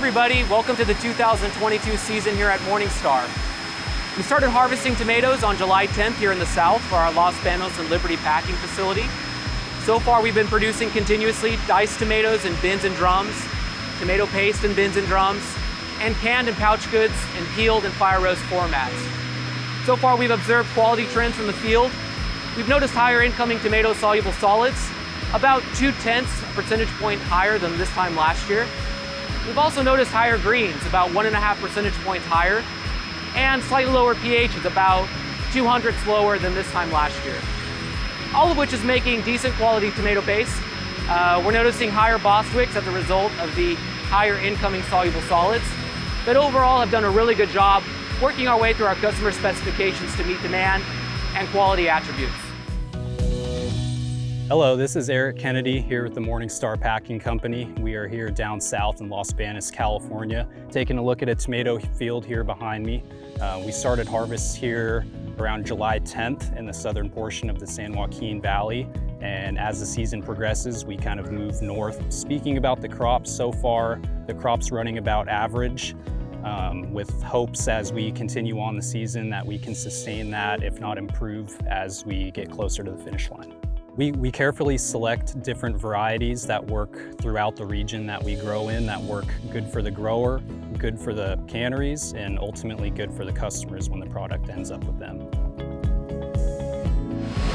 everybody, welcome to the 2022 season here at Morningstar. We started harvesting tomatoes on July 10th here in the south for our Los Banos and Liberty packing facility. So far we've been producing continuously diced tomatoes in bins and drums, tomato paste in bins and drums, and canned and pouch goods in peeled and fire roast formats. So far we've observed quality trends from the field. We've noticed higher incoming tomato soluble solids, about 0.2 percentage point higher than this time last year. We've also noticed higher greens, about 1.5 percentage points higher, and slightly lower pHs, about 0.02 lower than this time last year. All of which is making decent quality tomato paste. We're noticing higher Bostwicks as a result of the higher incoming soluble solids, but overall have done a really good job working our way through our customer specifications to meet demand and quality attributes. Hello, this is Eric Kennedy here with the Morningstar Packing Company. We are here down south in Los Banos, California, taking a look at a tomato field here behind me. We started harvest here around July 10th in the southern portion of the San Joaquin Valley. And as the season progresses, we kind of move north. Speaking about the crops so far, the crop's running about average, with hopes as we continue on the season that we can sustain that, if not improve, as we get closer to the finish line. We carefully select different varieties that work throughout the region that we grow in, that work good for the grower, good for the canneries, and ultimately good for the customers when the product ends up with them.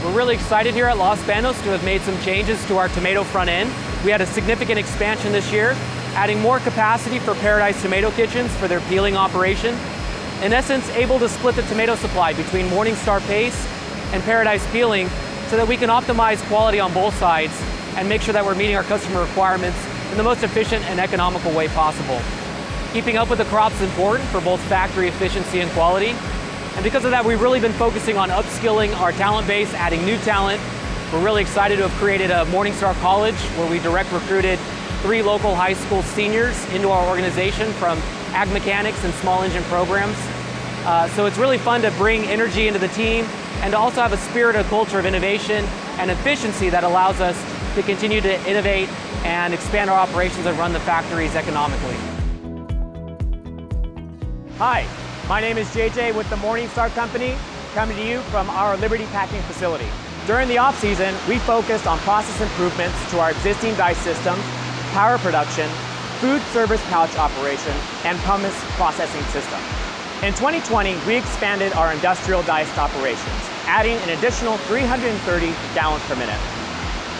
We're really excited here at Los Banos to have made some changes to our tomato front end. We had a significant expansion this year, adding more capacity for Paradise Tomato Kitchens for their peeling operation. In essence, able to split the tomato supply between Morningstar Paste and Paradise Peeling so that we can optimize quality on both sides and make sure that we're meeting our customer requirements in the most efficient and economical way possible. Keeping up with the crops is important for both factory efficiency and quality. And because of that, we've really been focusing on upskilling our talent base, adding new talent. We're really excited to have created a Morningstar College where we direct recruited 3 local high school seniors into our organization from ag mechanics and small engine programs. So it's really fun to bring energy into the team and to also have a spirit and culture of innovation and efficiency that allows us to continue to innovate and expand our operations and run the factories economically. Hi, my name is JJ with the Morningstar Company, coming to you from our Liberty packing facility. During the off-season, we focused on process improvements to our existing dice system, power production, food service pouch operation, and pumice processing system. In 2020, we expanded our industrial diced operations, adding an additional 330 gallons per minute.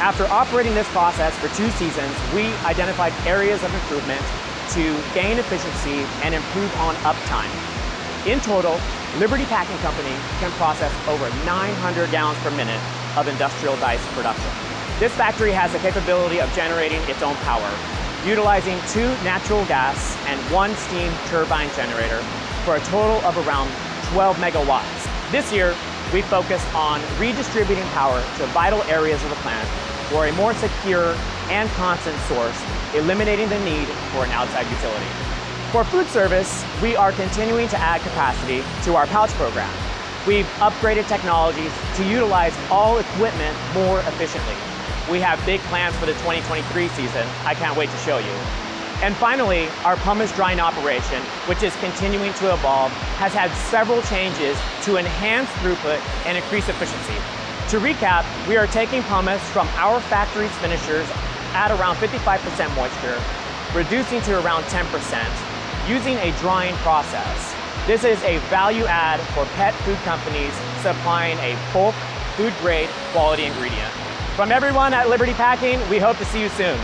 After operating this process for 2 seasons, we identified areas of improvement to gain efficiency and improve on uptime. In total, Liberty Packing Company can process over 900 gallons per minute of industrial dice production. This factory has the capability of generating its own power, utilizing 2 natural gas and 1 steam turbine generator for a total of around 12 megawatts. This year, we focused on redistributing power to vital areas of the plant for a more secure and constant source, eliminating the need for an outside utility. For food service, we are continuing to add capacity to our pouch program. We've upgraded technologies to utilize all equipment more efficiently. We have big plans for the 2023 season. I can't wait to show you. And finally, our pumice drying operation, which is continuing to evolve, has had several changes to enhance throughput and increase efficiency. To recap, we are taking pumice from our factory's finishers at around 55% moisture, reducing to around 10%, using a drying process. This is a value add for pet food companies supplying a bulk, food-grade quality ingredient. From everyone at Liberty Packing, we hope to see you soon.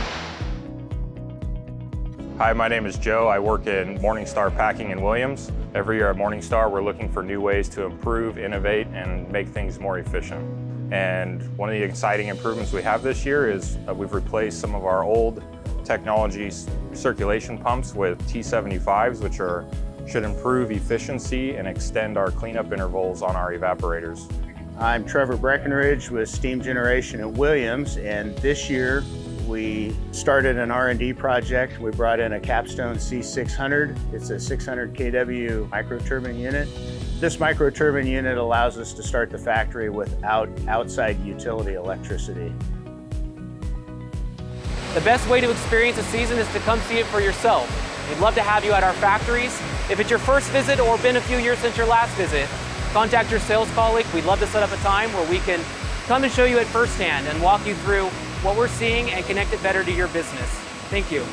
Hi, my name is Joe. I work in Morningstar Packing in Williams. Every year at Morningstar, we're looking for new ways to improve, innovate, and make things more efficient. And one of the exciting improvements we have this year is we've replaced some of our old technology circulation pumps with T75s, which should improve efficiency and extend our cleanup intervals on our evaporators. I'm Trevor Breckenridge with Steam Generation at Williams, and this year we started an R&D project. We brought in a Capstone C600. It's a 600 kW microturbine unit. This microturbine unit allows us to start the factory without outside utility electricity. The best way to experience a season is to come see it for yourself. We'd love to have you at our factories. If it's your first visit or been a few years since your last visit, contact your sales colleague. We'd love to set up a time where we can come and show you at firsthand and walk you through what we're seeing and connect it better to your business. Thank you.